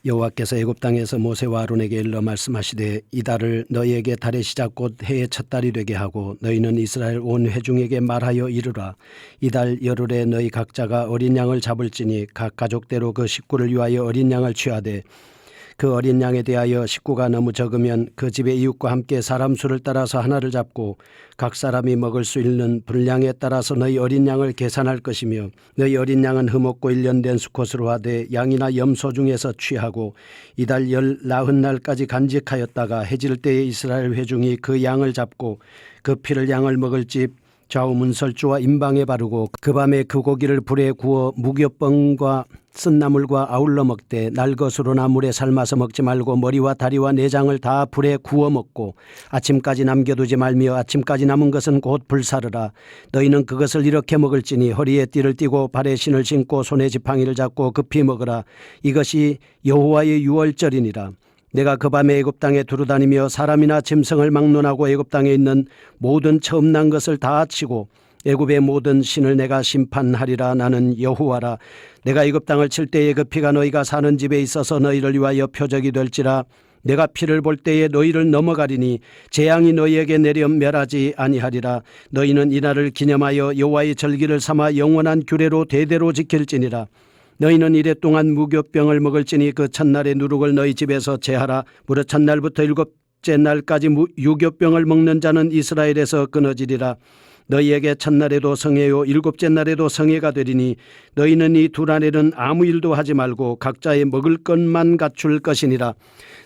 여호와께서 애굽 땅에서 모세와 아론에게 일러 말씀하시되 이달을 너희에게 달의 시작 곧 해의 첫 달이 되게 하고 너희는 이스라엘 온 회중에게 말하여 이르라. 이달 열흘에 너희 각자가 어린 양을 잡을지니 각 가족대로 그 식구를 위하여 어린 양을 취하되 그 어린 양에 대하여 식구가 너무 적으면 그 집의 이웃과 함께 사람 수를 따라서 하나를 잡고 각 사람이 먹을 수 있는 분량에 따라서 너희 어린 양을 계산할 것이며 너희 어린 양은 흠없고 1년 된 수컷으로 하되 양이나 염소 중에서 취하고 이달 40날까지 간직하였다가 해질 때에 이스라엘 회중이 그 양을 잡고 그 피를 양을 먹을 집 좌우 문설주와 임방에 바르고 그 밤에 그 고기를 불에 구워 무교병과 쓴나물과 아울러 먹되 날 것으로나 물에 삶아서 먹지 말고 머리와 다리와 내장을 다 불에 구워 먹고 아침까지 남겨두지 말며 아침까지 남은 것은 곧 불사르라. 너희는 그것을 이렇게 먹을지니 허리에 띠를 띠고 발에 신을 신고 손에 지팡이를 잡고 급히 먹으라. 이것이 여호와의 유월절이니라. 내가 그 밤에 애굽 땅에 두루다니며 사람이나 짐승을 막론하고 애굽 땅에 있는 모든 처음 난 것을 다 치고 애굽의 모든 신을 내가 심판하리라. 나는 여호와라. 내가 애굽 땅을 칠 때에 그 피가 너희가 사는 집에 있어서 너희를 위하여 표적이 될지라. 내가 피를 볼 때에 너희를 넘어가리니 재앙이 너희에게 내려 멸하지 아니하리라. 너희는 이날을 기념하여 여호와의 절기를 삼아 영원한 규례로 대대로 지킬지니라. 너희는 이랫동안 무교병을 먹을지니 그 첫날의 누룩을 너희 집에서 제하라. 무릇 첫날부터 일곱째 날까지 유교병을 먹는 자는 이스라엘에서 끊어지리라. 너희에게 첫날에도 성회요 일곱째 날에도 성회가 되리니 너희는 이 두 날에는 아무 일도 하지 말고 각자의 먹을 것만 갖출 것이니라.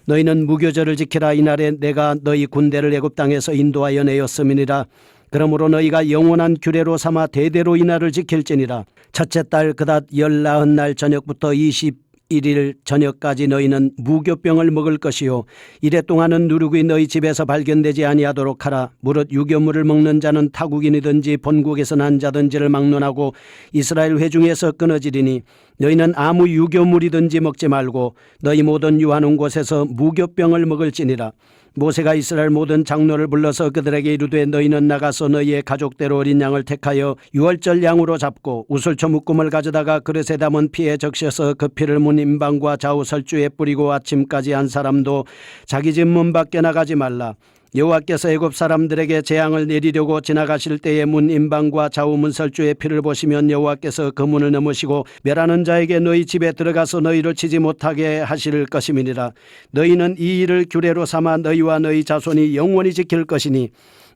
너희는 무교절을 지키라. 이날에 내가 너희 군대를 애굽 땅에서 인도하여 내었음이니라. 그러므로 너희가 영원한 규례로 삼아 대대로 이날을 지킬지니라. 첫째 달 그닷 40날 저녁부터 21일 저녁까지 너희는 무교병을 먹을 것이요 이랫동안은 누룩이 너희 집에서 발견되지 아니하도록 하라. 무릇 유교물을 먹는 자는 타국인이든지 본국에서 난 자든지를 막론하고 이스라엘 회중에서 끊어지리니 너희는 아무 유교물이든지 먹지 말고 너희 모든 유하는 곳에서 무교병을 먹을지니라. 모세가 이스라엘 모든 장로를 불러서 그들에게 이르되 너희는 나가서 너희의 가족대로 어린 양을 택하여 유월절 양으로 잡고 우슬초 묶음을 가져다가 그릇에 담은 피에 적셔서 그 피를 문 임방과 좌우 설주에 뿌리고 아침까지 한 사람도 자기 집 문 밖에 나가지 말라. 여호와께서 애굽 사람들에게 재앙을 내리려고 지나가실 때에 문 임방과 좌우 문설주의 피를 보시면 여호와께서 그 문을 넘으시고 멸하는 자에게 너희 집에 들어가서 너희를 치지 못하게 하실 것임이니라. 너희는 이 일을 규례로 삼아 너희와 너희 자손이 영원히 지킬 것이니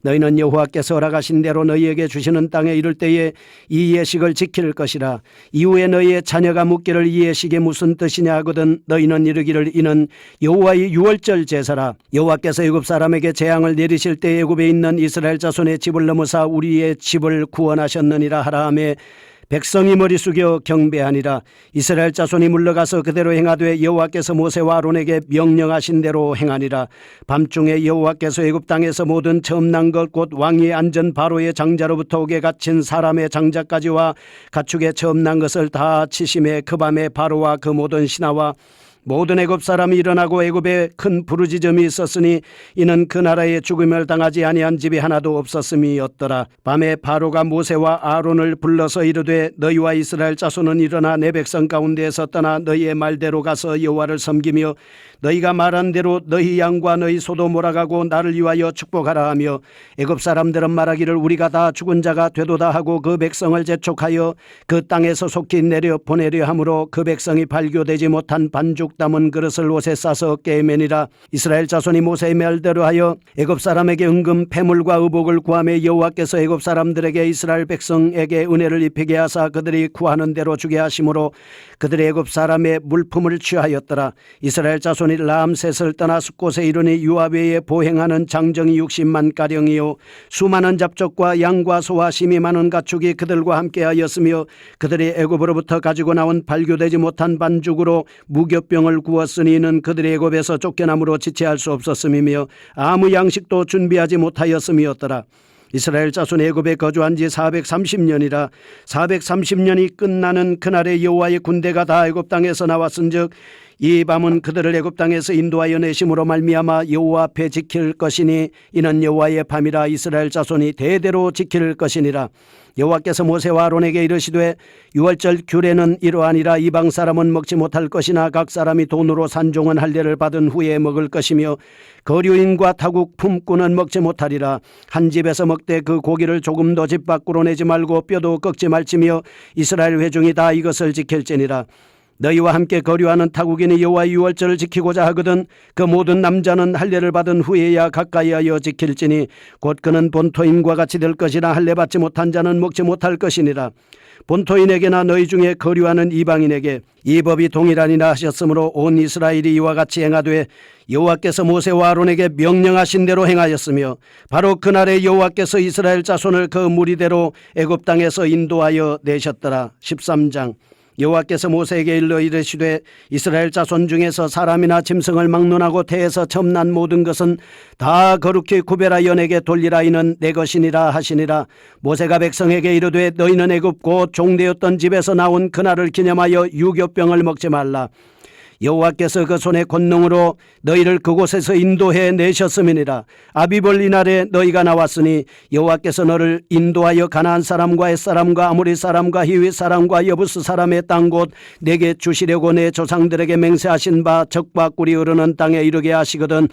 너희는 여호와께서 허락하신 대로 너희에게 주시는 땅에 이를 때에 이 예식을 지킬 것이라. 이후에 너희의 자녀가 묻기를 이 예식이 무슨 뜻이냐 하거든 너희는 이르기를 이는 여호와의 유월절 제사라. 여호와께서 애굽 사람에게 재앙을 내리실 때 애굽에 있는 이스라엘 자손의 집을 넘으사 우리의 집을 구원하셨느니라 하라 하매 백성이 머리 숙여 경배하니라. 이스라엘 자손이 물러가서 그대로 행하되 여호와께서 모세와 아론에게 명령하신 대로 행하니라. 밤중에 여호와께서 애굽 땅에서 모든 처음 난 것 곧 왕위에 앉은 바로의 장자로부터 옥에 갇힌 사람의 장자까지와 가축의 처음 난 것을 다 치심에 그 밤에 바로와 그 모든 신하와 모든 애굽 사람이 일어나고 애굽에 큰 부르짖음이 있었으니 이는 그 나라에 죽음을 당하지 아니한 집이 하나도 없었음이었더라. 밤에 바로가 모세와 아론을 불러서 이르되 너희와 이스라엘 자손은 일어나 내 백성 가운데에서 떠나 너희의 말대로 가서 여호와를 섬기며 너희가 말한 대로 너희 양과 너희 소도 몰아가고 나를 위하여 축복하라 하며 애굽 사람들은 말하기를 우리가 다 죽은 자가 되도다 하고 그 백성을 재촉하여 그 땅에서 속히 내려 보내려 하므로 그 백성이 발교되지 못한 반죽 담은 그릇을 옷에 싸서 어깨에 매니라. 이스라엘 자손이 모세의 말대로 하여 애굽 사람에게 은금 패물과 의복을 구하며 여호와께서 애굽 사람들에게 이스라엘 백성에게 은혜를 입히게 하사 그들이 구하는 대로 주게 하심으로 그들이 애굽 사람의 물품을 취하였더라. 이스라엘 자손이 라암셋을 떠나 숫곳에 이르니 유압 외에 보행하는 장정이 60만 가량이요 수많은 잡족과 양과 소와 심이 많은 가축이 그들과 함께하였으며 그들이 애굽으로부터 가지고 나온 발교되지 못한 반죽으로 무교병을 구웠으니 이는 그들이 애굽에서 쫓겨남으로 지체할 수 없었음이며 아무 양식도 준비하지 못하였음이었더라. 이스라엘 자손 애굽에 거주한 지 430년이라 430년이 끝나는 그날에 여호와의 군대가 다 애굽 땅에서 나왔은즉 이 밤은 그들을 애굽 땅에서 인도하여 내심으로 말미암아 여호와 앞에 지킬 것이니 이는 여호와의 밤이라 이스라엘 자손이 대대로 지킬 것이니라. 여호와께서 모세와 아론에게 이르시되 유월절 규례는 이러하니라. 이방 사람은 먹지 못할 것이나 각 사람이 돈으로 산종한 할례를 받은 후에 먹을 것이며 거류인과 타국 품꾼은 먹지 못하리라. 한 집에서 먹되 그 고기를 조금도 집 밖으로 내지 말고 뼈도 꺾지 말지며 이스라엘 회중이 다 이것을 지킬지니라. 너희와 함께 거류하는 타국인이 여호와의 유월절을 지키고자 하거든 그 모든 남자는 할례를 받은 후에야 가까이하여 지킬지니 곧 그는 본토인과 같이 될 것이나 할례 받지 못한 자는 먹지 못할 것이니라. 본토인에게나 너희 중에 거류하는 이방인에게 이 법이 동일하니라 하셨으므로 온 이스라엘이 이와 같이 행하되 여호와께서 모세와 아론에게 명령하신 대로 행하였으며 바로 그날에 여호와께서 이스라엘 자손을 그 무리대로 애굽 땅에서 인도하여 내셨더라. 13장. 여호와께서 모세에게 일러 이르시되 이스라엘 자손 중에서 사람이나 짐승을 막론하고 태에서 처음 난 모든 것은 다 거룩히 구별하여 내게 돌리라. 이는 내 것이니라 하시니라. 모세가 백성에게 이르되 너희는 애굽 곧 종되었던 집에서 나온 그날을 기념하여 유교병을 먹지 말라. 여호와께서 그 손의 권능으로 너희를 그곳에서 인도해 내셨음이니라. 아비벌 이날에 너희가 나왔으니 여호와께서 너를 인도하여 가나안 사람과 헷 사람과 아모리 사람과 히위 사람과 여부스 사람의 땅 곧 내게 주시려고 내 조상들에게 맹세하신 바 적과 꿀이 흐르는 땅에 이르게 하시거든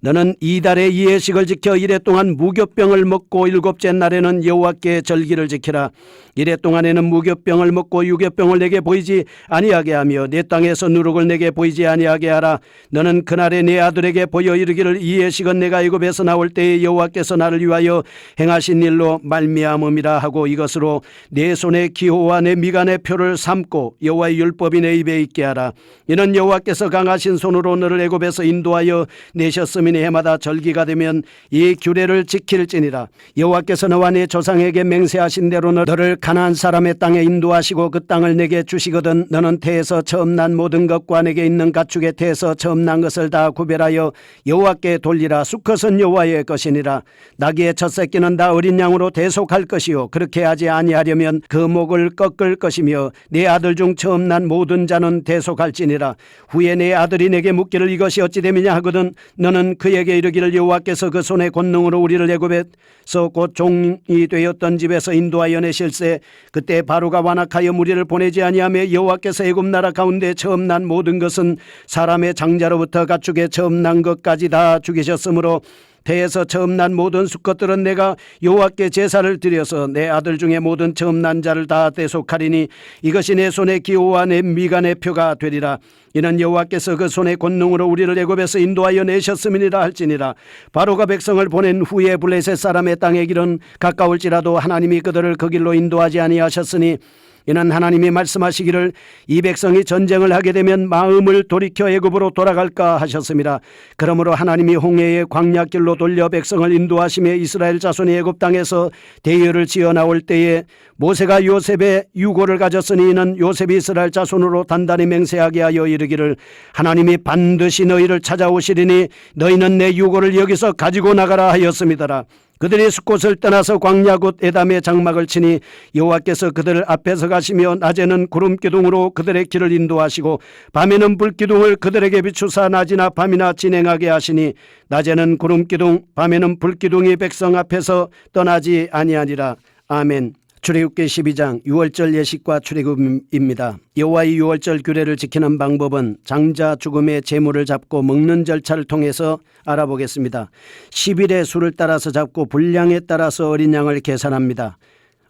너는 이달에 이 예식을 지켜 이래 동안 무교병을 먹고 일곱째 날에는 여호와께 절기를 지키라. 이래 동안에는 무교병을 먹고 유교병을 내게 보이지 아니하게 하며 내 땅에서 누룩을 내게 보이지 아니하게 하라. 너는 그날에 내 아들에게 보여 이르기를 이 예식은 내가 애굽에서 나올 때에 여호와께서 나를 위하여 행하신 일로 말미암음이라 하고 이것으로 내 손의 기호와 내 미간의 표를 삼고 여호와의 율법이 내 입에 있게 하라. 이는 여호와께서 강하신 손으로 너를 애굽에서 인도하여 내셨음이니 해마다 절기가 되면 이 규례를 지킬지니라. 여호와께서 너와 내 조상에게 맹세하신 대로 너를 가나안 사람의 땅에 인도하시고 그 땅을 내게 주시거든 너는 태에서 처음 난 모든 것과 내게 있는 가축의 태에서 처음 난 것을 다 구별하여 여호와께 돌리라. 수컷은 여호와의 것이니라. 나귀의 첫 새끼는 다 어린 양으로 대속할 것이요 그렇게 하지 아니하려면 그 목을 꺾을 것이며 내 아들 중 처음 난 모든 자는 대속할지니라. 후에 내 아들이 내게 묻기를 이것이 어찌 됨이냐 하거든 너는 그에게 이르기를 여호와께서 그 손의 권능으로 우리를 애굽에서 곧 종이 되었던 집에서 인도하여 내실세 그때 바로가 완악하여 무리를 보내지 아니하며 여호와께서 애굽 나라 가운데 처음 난 모든 것은 사람의 장자로부터 가축의 처음 난 것까지 다 죽이셨으므로 태에서 처음 난 모든 수컷들은 내가 여호와께 제사를 드려서 내 아들 중에 모든 처음 난 자를 다 대속하리니 이것이 내 손의 기호와 내 미간의 표가 되리라. 이는 여호와께서 그 손의 권능으로 우리를 애굽에서 인도하여 내셨음이니라 할지니라. 바로가 백성을 보낸 후에 블레셋 사람의 땅의 길은 가까울지라도 하나님이 그들을 그 길로 인도하지 아니하셨으니 이는 하나님이 말씀하시기를 이 백성이 전쟁을 하게 되면 마음을 돌이켜 애굽으로 돌아갈까 하셨습니다. 그러므로 하나님이 홍해의 광야길로 돌려 백성을 인도하시며 이스라엘 자손이 애굽 땅에서 대열을 지어 나올 때에 모세가 요셉의 유고를 가졌으니 이는 요셉이 이스라엘 자손으로 단단히 맹세하게 하여 이르기를 하나님이 반드시 너희를 찾아오시리니 너희는 내 유고를 여기서 가지고 나가라 하였음이더라. 그들이 숫곳을 떠나서 광야 곧 에담의 장막을 치니 여호와께서 그들 앞에서 가시며 낮에는 구름기둥으로 그들의 길을 인도하시고 밤에는 불기둥을 그들에게 비추사 낮이나 밤이나 진행하게 하시니 낮에는 구름기둥 밤에는 불기둥이 백성 앞에서 떠나지 아니하니라. 아멘. 출애굽기 12장 유월절 예식과 출애굽입니다. 여호와의 유월절 규례를 지키는 방법은 장자 죽음의 제물을 잡고 먹는 절차를 통해서 알아보겠습니다. 10일의 수를 따라서 잡고 분량에 따라서 어린 양을 계산합니다.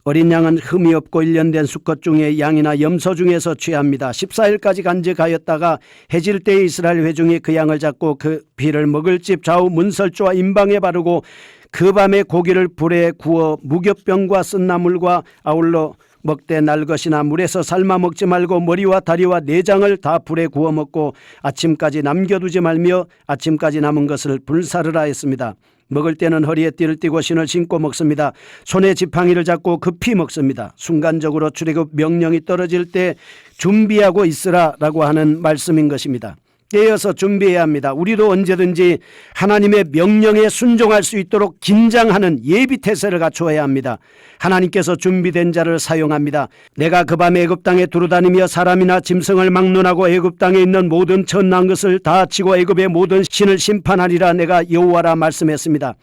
어린 양은 흠이 없고 1년 된 수컷 중에 양이나 염소 중에서 취합니다. 14일까지 간직하였다가 해질 때에 이스라엘 회중이 그 양을 잡고 그 피를 먹을 집 좌우 문설주와 임방에 바르고 그 밤에 고기를 불에 구워 무교병과 쓴나물과 아울러 먹되 날 것이나 물에서 삶아 먹지 말고 머리와 다리와 내장을 다 불에 구워 먹고 아침까지 남겨두지 말며 아침까지 남은 것을 불사르라 했습니다. 먹을 때는 허리에 띠를 띠고 신을 신고 먹습니다. 손에 지팡이를 잡고 급히 먹습니다. 순간적으로 출애굽 명령이 떨어질 때 준비하고 있으라라고 하는 말씀인 것입니다. 깨어서 준비해야 합니다. 우리도 언제든지 하나님의 명령에 순종할 수 있도록 긴장하는 예비태세를 갖추어야 합니다. 하나님께서 준비된 자를 사용합니다. 내가 그 밤에 애굽 땅에 두루다니며 사람이나 짐승을 막론하고 애굽 땅에 있는 모든 천난 것을 다 치고 애굽의 모든 신을 심판하리라. 내가 여호와라 말씀했습니다.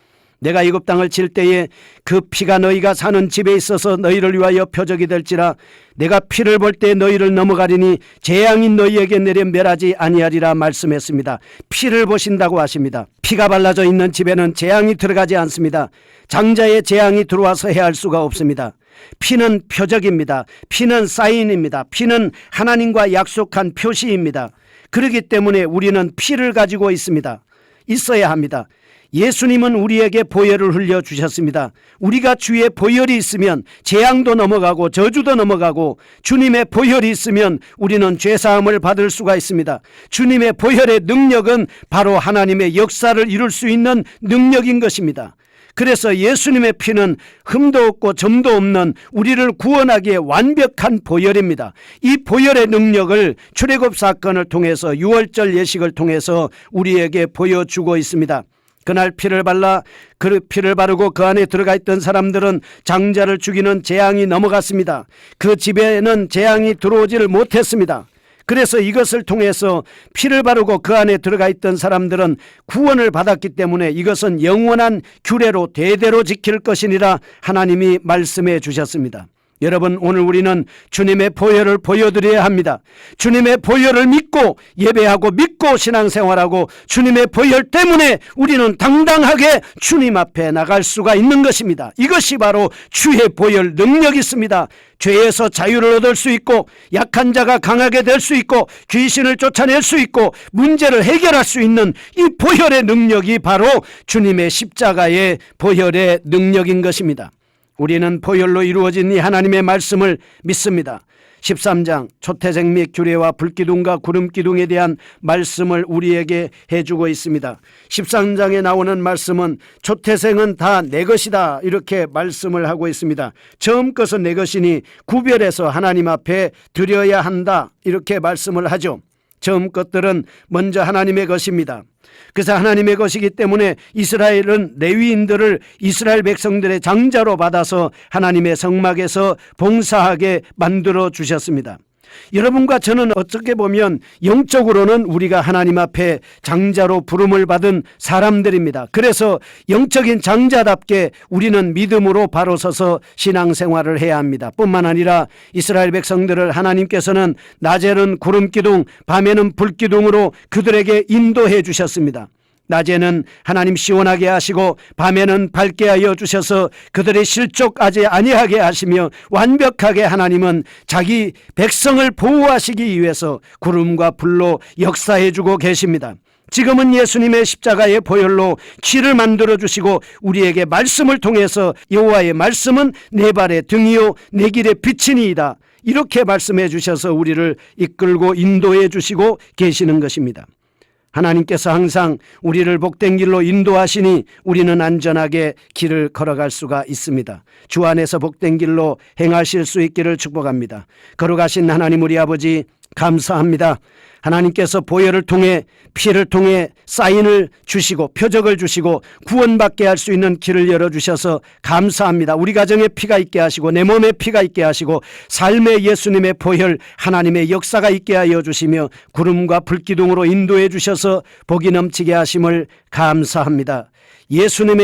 내가 애굽 땅을 칠 때에 그 피가 너희가 사는 집에 있어서 너희를 위하여 표적이 될지라. 내가 피를 볼 때 너희를 넘어가리니 재앙이 너희에게 내려 멸하지 아니하리라 말씀했습니다. 피를 보신다고 하십니다. 피가 발라져 있는 집에는 재앙이 들어가지 않습니다. 장자의 재앙이 들어와서 해할 수가 없습니다. 피는 표적입니다. 피는 사인입니다. 피는 하나님과 약속한 표시입니다. 그렇기 때문에 우리는 피를 가지고 있어야 합니다. 예수님은 우리에게 보혈을 흘려주셨습니다. 우리가 주의 보혈이 있으면 재앙도 넘어가고 저주도 넘어가고, 주님의 보혈이 있으면 우리는 죄사함을 받을 수가 있습니다. 주님의 보혈의 능력은 바로 하나님의 역사를 이룰 수 있는 능력인 것입니다. 그래서 예수님의 피는 흠도 없고 점도 없는 우리를 구원하기에 완벽한 보혈입니다. 이 보혈의 능력을 출애굽 사건을 통해서, 유월절 예식을 통해서 우리에게 보여주고 있습니다. 그날 피를 바르고 그 안에 들어가 있던 사람들은 장자를 죽이는 재앙이 넘어갔습니다. 그 집에는 재앙이 들어오지를 못했습니다. 그래서 이것을 통해서 피를 바르고 그 안에 들어가 있던 사람들은 구원을 받았기 때문에 이것은 영원한 규례로 대대로 지킬 것이니라 하나님이 말씀해 주셨습니다. 여러분, 오늘 우리는 주님의 보혈을 보여드려야 합니다. 주님의 보혈을 믿고 예배하고 믿고 신앙생활하고 주님의 보혈 때문에 우리는 당당하게 주님 앞에 나갈 수가 있는 것입니다. 이것이 바로 주의 보혈 능력이 있습니다. 죄에서 자유를 얻을 수 있고, 약한 자가 강하게 될 수 있고, 귀신을 쫓아낼 수 있고, 문제를 해결할 수 있는 이 보혈의 능력이 바로 주님의 십자가의 보혈의 능력인 것입니다. 우리는 보혈로 이루어진 이 하나님의 말씀을 믿습니다. 13장 초태생 및 규례와 불기둥과 구름기둥에 대한 말씀을 우리에게 해주고 있습니다. 13장에 나오는 말씀은 초태생은 다 내 것이다, 이렇게 말씀을 하고 있습니다. 처음 것은 내 것이니 구별해서 하나님 앞에 드려야 한다, 이렇게 말씀을 하죠. 처음 것들은 먼저 하나님의 것입니다. 그래서 하나님의 것이기 때문에 이스라엘은 레위인들을 이스라엘 백성들의 장자로 받아서 하나님의 성막에서 봉사하게 만들어 주셨습니다. 여러분과 저는 어떻게 보면 영적으로는 우리가 하나님 앞에 장자로 부름을 받은 사람들입니다. 그래서 영적인 장자답게 우리는 믿음으로 바로 서서 신앙생활을 해야 합니다. 뿐만 아니라 이스라엘 백성들을 하나님께서는 낮에는 구름기둥, 밤에는 불기둥으로 그들에게 인도해 주셨습니다. 낮에는 하나님 시원하게 하시고 밤에는 밝게 하여 주셔서 그들의 실족하지 아니하게 하시며, 완벽하게 하나님은 자기 백성을 보호하시기 위해서 구름과 불로 역사해 주고 계십니다. 지금은 예수님의 십자가의 보혈로 길을 만들어 주시고 우리에게 말씀을 통해서 여호와의 말씀은 내 발의 등이요 내 길의 빛이니이다, 이렇게 말씀해 주셔서 우리를 이끌고 인도해 주시고 계시는 것입니다. 하나님께서 항상 우리를 복된 길로 인도하시니 우리는 안전하게 길을 걸어갈 수가 있습니다. 주 안에서 복된 길로 행하실 수 있기를 축복합니다. 걸어가신 하나님 우리 아버지 감사합니다. 하나님께서 보혈을 통해, 피를 통해 사인을 주시고 표적을 주시고 구원받게 할 수 있는 길을 열어주셔서 감사합니다. 우리 가정에 피가 있게 하시고 내 몸에 피가 있게 하시고 삶에 예수님의 보혈 하나님의 역사가 있게 하여 주시며 구름과 불기둥으로 인도해 주셔서 복이 넘치게 하심을 감사합니다. 예수님의